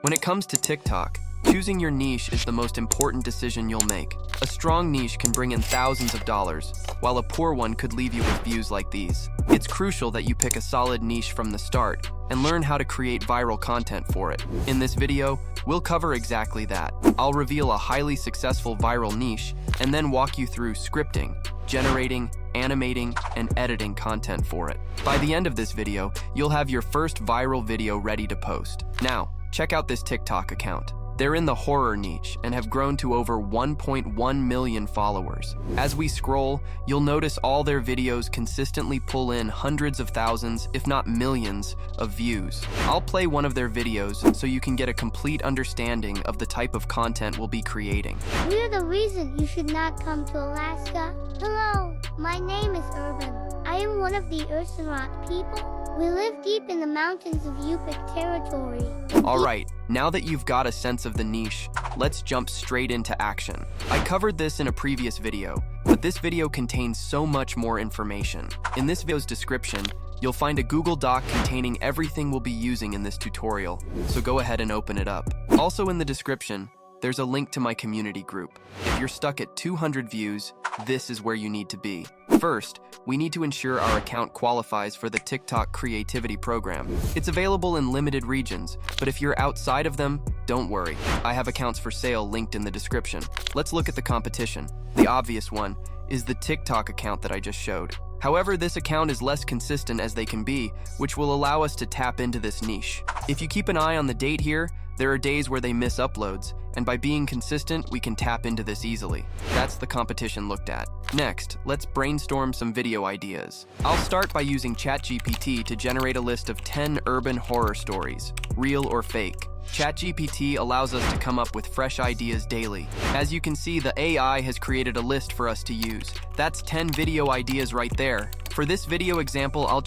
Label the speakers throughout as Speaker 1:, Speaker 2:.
Speaker 1: When it comes to TikTok, choosing your niche is the most important decision you'll make. A strong niche can bring in thousands of dollars, while a poor one could leave you with views like these. It's crucial that you pick a solid niche from the start and learn how to create viral content for it. In this video, we'll cover exactly that. I'll reveal a highly successful viral niche and then walk you through scripting, generating, animating, and editing content for it. By the end of this video, you'll have your first viral video ready to post. Now, check out this TikTok account. They're in the horror niche and have grown to over 1.1 million followers. As we scroll, you'll notice all their videos consistently pull in hundreds of thousands, if not millions, of views. I'll play one of their videos so you can get a complete understanding of the type of content we'll be creating.
Speaker 2: We're the reason you should not come to Alaska. Hello, my name is Urban. I am one of the Ursenrot people. We live deep in the mountains of Yupik territory.
Speaker 1: Alright, now that you've got a sense of the niche, let's jump straight into action. I covered this in a previous video, but this video contains so much more information. In this video's description, you'll find a Google Doc containing everything we'll be using in this tutorial, so go ahead and open it up. Also in the description, there's a link to my community group. If you're stuck at 200 views, this is where you need to be. First, we need to ensure our account qualifies for the TikTok Creativity Program. It's available in limited regions, but if you're outside of them, don't worry. I have accounts for sale linked in the description. Let's look at the competition. The obvious one is the TikTok account that I just showed. However, this account is less consistent as they can be, which will allow us to tap into this niche. If you keep an eye on the date here, there are days where they miss uploads, and by being consistent, we can tap into this easily. That's the competition looked at. Next, let's brainstorm some video ideas. I'll start by using ChatGPT to generate a list of 10 urban horror stories, real or fake. ChatGPT allows us to come up with fresh ideas daily. As you can see, the AI has created a list for us to use. That's 10 video ideas right there. For this video example, I'll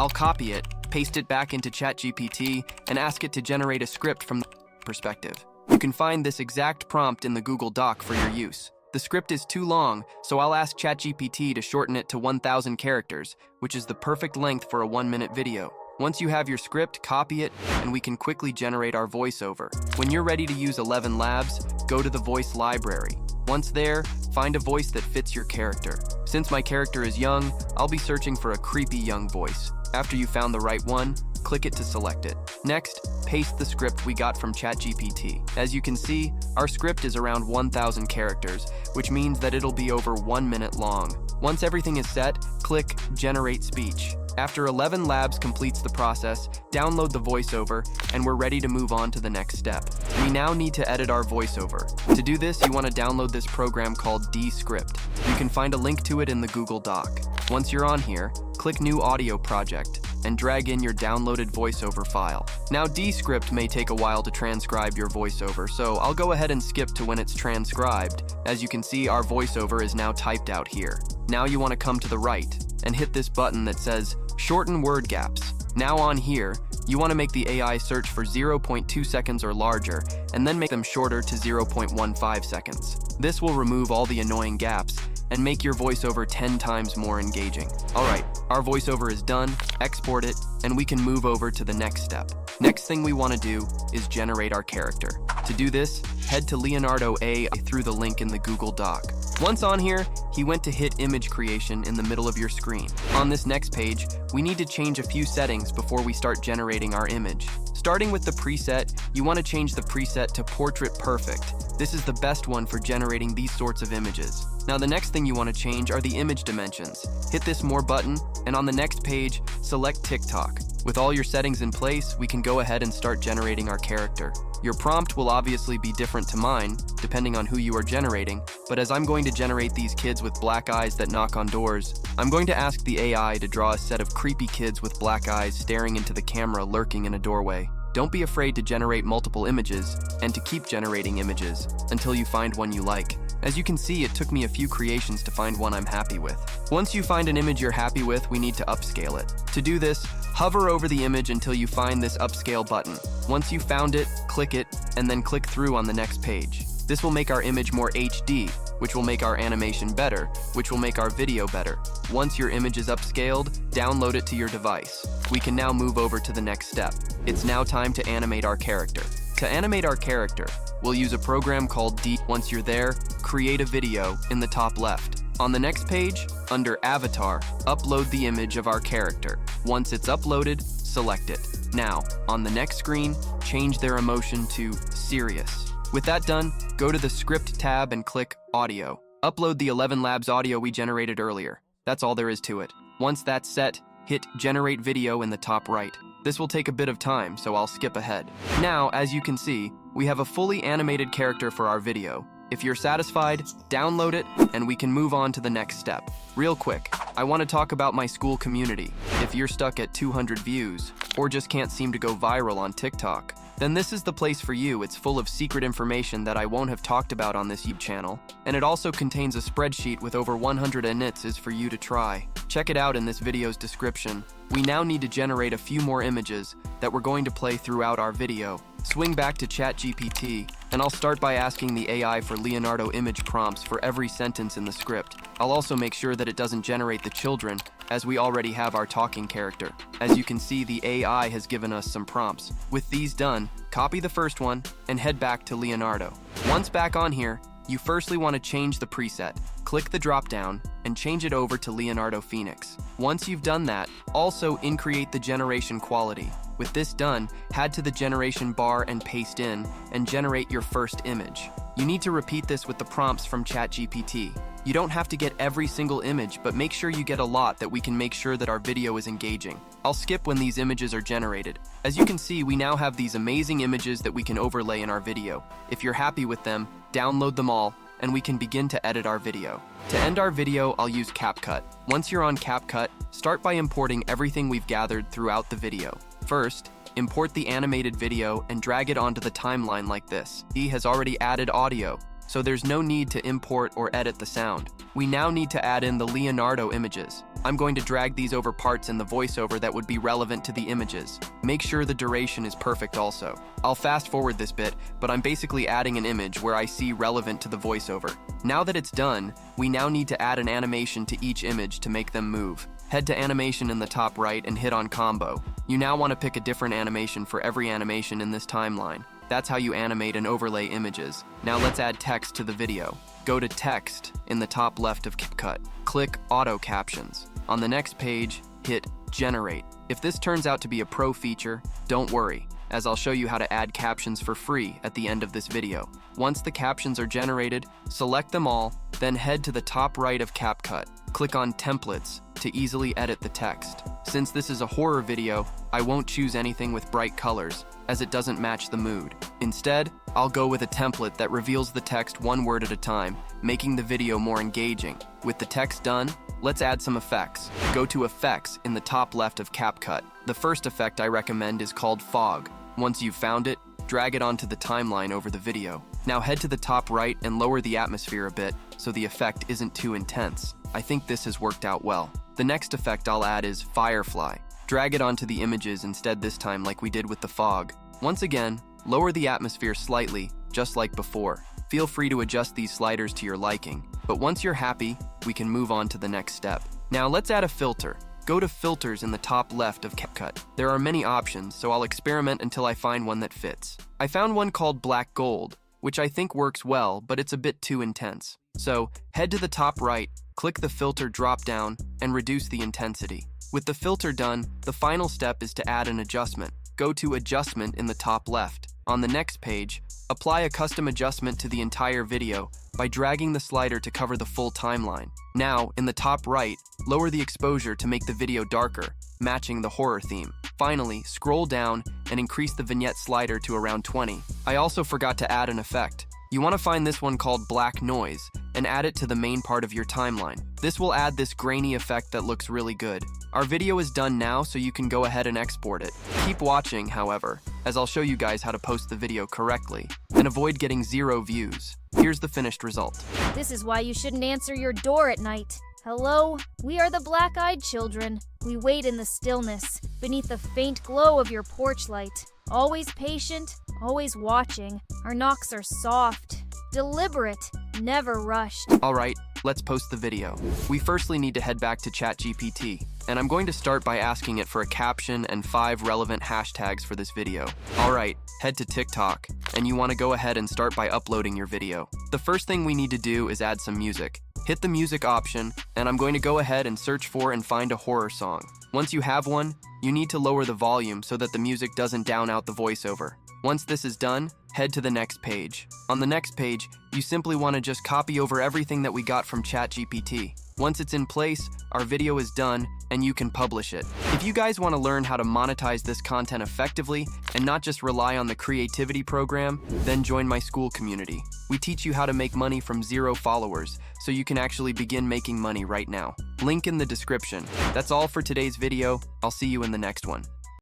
Speaker 1: copy it, paste it back into ChatGPT, and ask it to generate a script from the perspective. You can find this exact prompt in the Google Doc for your use. The script is too long, so I'll ask ChatGPT to shorten it to 1,000 characters, which is the perfect length for a 1-minute video. Once you have your script, copy it, and we can quickly generate our voiceover. When you're ready to use ElevenLabs, go to the voice library. Once there, find a voice that fits your character. Since my character is young, I'll be searching for a creepy young voice. After you found the right one, click it to select it. Next, paste the script we got from ChatGPT. As you can see, our script is around 1,000 characters, which means that it'll be over 1 minute long. Once everything is set, click Generate Speech. After ElevenLabs completes the process, download the voiceover, and we're ready to move on to the next step. We now need to edit our voiceover. To do this, you want to download this program called Descript. You can find a link to it in the Google Doc. Once you're on here, click New Audio Project, and drag in your downloaded voiceover file. Now, Descript may take a while to transcribe your voiceover, so I'll go ahead and skip to when it's transcribed. As you can see, our voiceover is now typed out here. Now you want to come to the right and hit this button that says Shorten Word Gaps. Now on here, you want to make the AI search for 0.2 seconds or larger, and then make them shorter to 0.15 seconds. This will remove all the annoying gaps and make your voiceover 10 times more engaging. Alright, our voiceover is done, export it, and we can move over to the next step. Next thing we want to do is generate our character. To do this, head to Leonardo A through the link in the Google Doc. Once on here, he went to hit image creation in the middle of your screen. On this next page, we need to change a few settings before we start generating our image. Starting with the preset, you want to change the preset to Portrait Perfect. This is the best one for generating these sorts of images. Now the next thing you want to change are the image dimensions. Hit this More button, and on the next page, select TikTok. With all your settings in place, we can go ahead and start generating our character. Your prompt will obviously be different to mine, depending on who you are generating, but as I'm going to generate these kids with black eyes that knock on doors, I'm going to ask the AI to draw a set of creepy kids with black eyes staring into the camera lurking in a doorway. Don't be afraid to generate multiple images, and to keep generating images, until you find one you like. As you can see, it took me a few creations to find one I'm happy with. Once you find an image you're happy with, we need to upscale it. To do this, hover over the image until you find this upscale button. Once you found it, click it, and then click through on the next page. This will make our image more HD, which will make our animation better, which will make our video better. Once your image is upscaled, download it to your device. We can now move over to the next step. It's now time to animate our character. To animate our character, we'll use a program called D. Once you're there, create a video in the top left. On the next page, under Avatar, upload the image of our character. Once it's uploaded, select it. Now, on the next screen, change their emotion to serious. With that done, go to the Script tab and click Audio. Upload the ElevenLabs audio we generated earlier. That's all there is to it. Once that's set, hit Generate Video in the top right. This will take a bit of time, so I'll skip ahead. Now, as you can see, we have a fully animated character for our video. If you're satisfied, download it, and we can move on to the next step. Real quick, I want to talk about my Skool community. If you're stuck at 200 views, or just can't seem to go viral on TikTok, then this is the place for you. It's full of secret information that I won't have talked about on this YouTube channel, and it also contains a spreadsheet with over 100 inits for you to try. Check it out in this video's description. We now need to generate a few more images that we're going to play throughout our video. Swing back to ChatGPT, and I'll start by asking the AI for Leonardo image prompts for every sentence in the script. I'll also make sure that it doesn't generate the children, as we already have our talking character. As you can see, the AI has given us some prompts. With these done, copy the first one and head back to Leonardo. Once back on here, you firstly want to change the preset. Click the drop-down and change it over to Leonardo Phoenix. Once you've done that, also increase the generation quality. With this done, head to the generation bar and paste in and generate your first image. You need to repeat this with the prompts from ChatGPT. You don't have to get every single image, but make sure you get a lot that we can make sure that our video is engaging. I'll skip when these images are generated. As you can see, we now have these amazing images that we can overlay in our video. If you're happy with them, download them all, and we can begin to edit our video. To end our video, I'll use CapCut. Once you're on CapCut, start by importing everything we've gathered throughout the video. First, import the animated video and drag it onto the timeline like this. He has already added audio, so there's no need to import or edit the sound. We now need to add in the Leonardo images. I'm going to drag these over parts in the voiceover that would be relevant to the images. Make sure the duration is perfect also. I'll fast forward this bit, but I'm basically adding an image where I see relevant to the voiceover. Now that it's done, we now need to add an animation to each image to make them move. Head to animation in the top right and hit on combo. You now want to pick a different animation for every animation in this timeline. That's how you animate and overlay images. Now let's add text to the video. Go to Text in the top left of CapCut. Click Auto Captions. On the next page, hit Generate. If this turns out to be a pro feature, don't worry, as I'll show you how to add captions for free at the end of this video. Once the captions are generated, select them all, then head to the top right of CapCut. Click on Templates to easily edit the text. Since this is a horror video, I won't choose anything with bright colors, as it doesn't match the mood. Instead, I'll go with a template that reveals the text one word at a time, making the video more engaging. With the text done, let's add some effects. Go to Effects in the top left of CapCut. The first effect I recommend is called Fog. Once you've found it, drag it onto the timeline over the video. Now head to the top right and lower the atmosphere a bit so the effect isn't too intense. I think this has worked out well. The next effect I'll add is Firefly. Drag it onto the images instead this time like we did with the fog. Once again, lower the atmosphere slightly, just like before. Feel free to adjust these sliders to your liking, but once you're happy, we can move on to the next step. Now let's add a filter. Go to Filters in the top left of CapCut. There are many options, so I'll experiment until I find one that fits. I found one called Black Gold, which I think works well, but it's a bit too intense. So, head to the top right, click the filter drop-down, and reduce the intensity. With the filter done, the final step is to add an adjustment. Go to Adjustment in the top left. On the next page, apply a custom adjustment to the entire video by dragging the slider to cover the full timeline. Now, in the top right, lower the exposure to make the video darker, matching the horror theme. Finally, scroll down and increase the vignette slider to around 20. I also forgot to add an effect. You want to find this one called Black Noise and add it to the main part of your timeline. This will add this grainy effect that looks really good. Our video is done now, so you can go ahead and export it. Keep watching, however, as I'll show you guys how to post the video correctly and avoid getting 0 views. Here's the finished result.
Speaker 3: This is why you shouldn't answer your door at night. Hello? We are the black-eyed children. We wait in the stillness, beneath the faint glow of your porch light. Always patient, always watching. Our knocks are soft, Deliberate, never rushed.
Speaker 1: Alright, let's post the video. We firstly need to head back to ChatGPT, and I'm going to start by asking it for a caption and 5 relevant hashtags for this video. Alright, head to TikTok, and you want to go ahead and start by uploading your video. The first thing we need to do is add some music. Hit the music option, and I'm going to go ahead and search for and find a horror song. Once you have one, you need to lower the volume so that the music doesn't drown out the voiceover. Once this is done, head to the next page. On the next page, you simply want to just copy over everything that we got from ChatGPT. Once it's in place, our video is done, and you can publish it. If you guys want to learn how to monetize this content effectively and not just rely on the creativity program, then join my Skool community. We teach you how to make money from 0 followers, so you can actually begin making money right now. Link in the description. That's all for today's video. I'll see you in the next one.